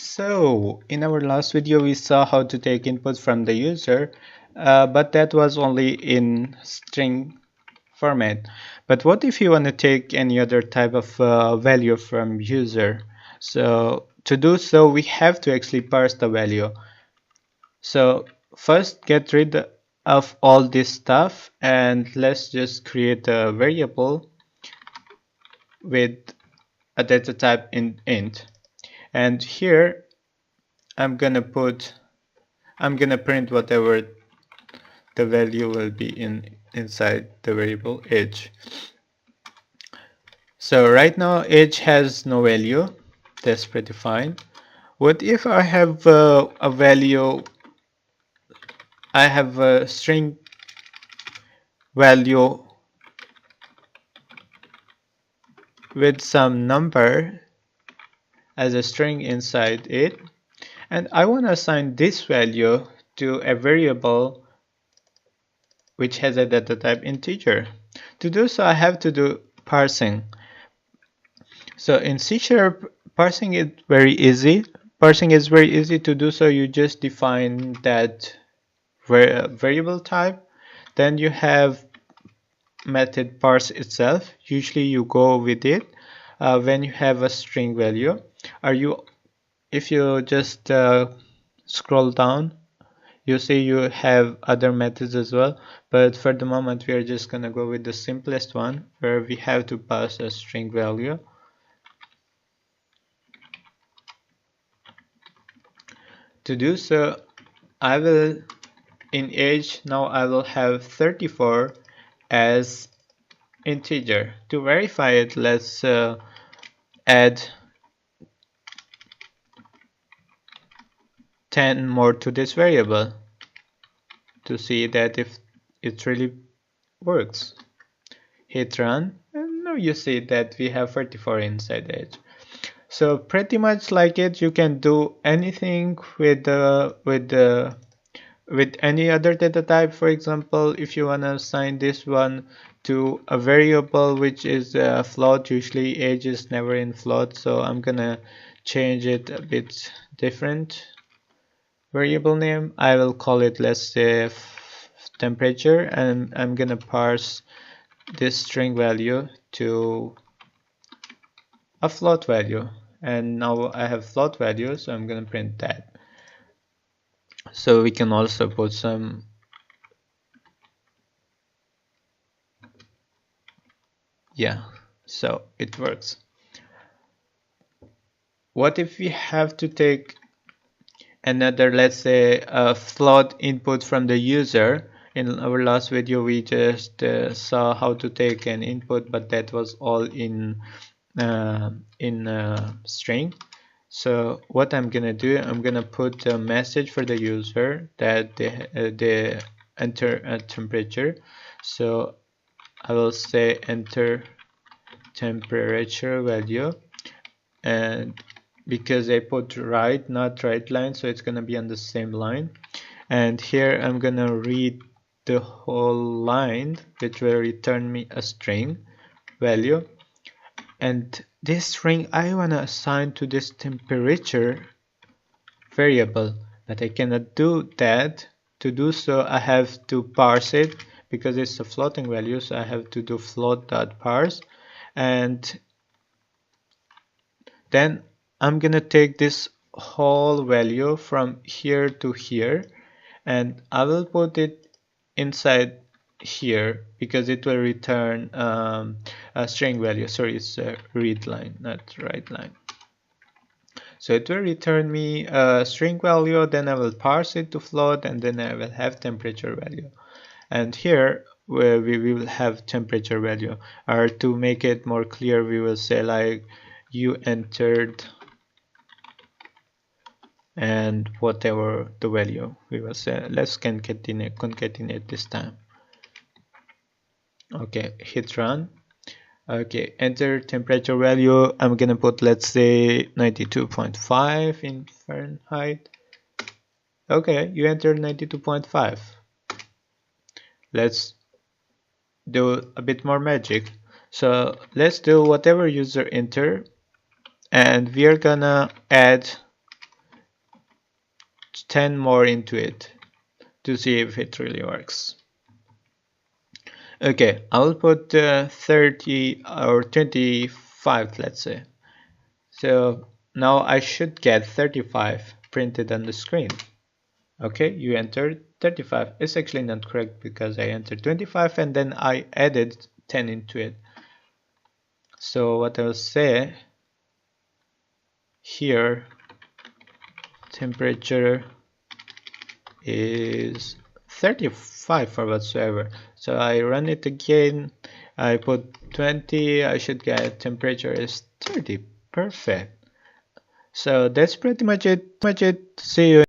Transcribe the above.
So, in our last video, we saw how to take input from the user, but that was only in string format. But what if you want to take any other type of value from user? So, to do so, we have to actually parse the value. So, first get rid of all this stuff and let's just create a variable with a data type int. And here I'm gonna print whatever the value will be inside the variable age. So right now age has no value. That's pretty fine. What if I have a value, I have a string value with some number as a string inside it, and I want to assign this value to a variable which has a data type integer. To do so, I have to do parsing. So in C#, parsing is very easy. Parsing is very easy to do. So you just define that variable type. Then you have method parse itself. Usually you go with it when you have a string value. If you just scroll down, you see you have other methods as well, but for the moment we are just gonna go with the simplest one where we have to pass a string value. To do so, I will in age now I will have 34 as integer. To verify it, let's add 10 more to this variable to see that if it really works. Hit run, and now you see that we have 34 inside age. So pretty much like it, you can do anything with any other data type. For example, if you want to assign this one to a variable which is a float, usually age is never in float, so I'm gonna change it a bit different variable name. I will call it, let's say, temperature, and I'm gonna parse this string value to a float value, and now I have float value, so I'm gonna print that. So we can also put some so it works. What if we have to take another, let's say, a float input from the user? In our last video we just saw how to take an input, but that was all in string. So what I'm gonna do, I'm gonna put a message for the user that they enter a temperature. So I will say enter temperature value, and because I put right, not right line, so it's gonna be on the same line. And here I'm gonna read the whole line, which will return me a string value. And this string I want to assign to this temperature variable, but I cannot do that. To do so, I have to parse it because it's a floating value, so I have to do float.parse, and then I'm gonna take this whole value from here to here, and I will put it inside here because it will return a string value. Sorry, it's a read line, not write line. So it will return me a string value, then I will parse it to float, and then I will have temperature value. And here where we will have temperature value, or to make it more clear, we will say like you entered and whatever the value, we will say, let's concatenate this time. Okay, hit run. Okay, enter temperature value. I'm gonna put, let's say, 92.5 in Fahrenheit. Okay, you entered 92.5. Let's do a bit more magic. So let's do whatever user enter, and we are gonna add 10 more into it to see if it really works. Okay, I'll put 30 or 25, let's say. So now I should get 35 printed on the screen. Okay, you entered 35. It's actually not correct because I entered 25 and then I added 10 into it. So what I'll say here, temperature is 35 or whatsoever. So I run it again, I put 20, I should get temperature is 30. Perfect. So that's pretty much it. See you.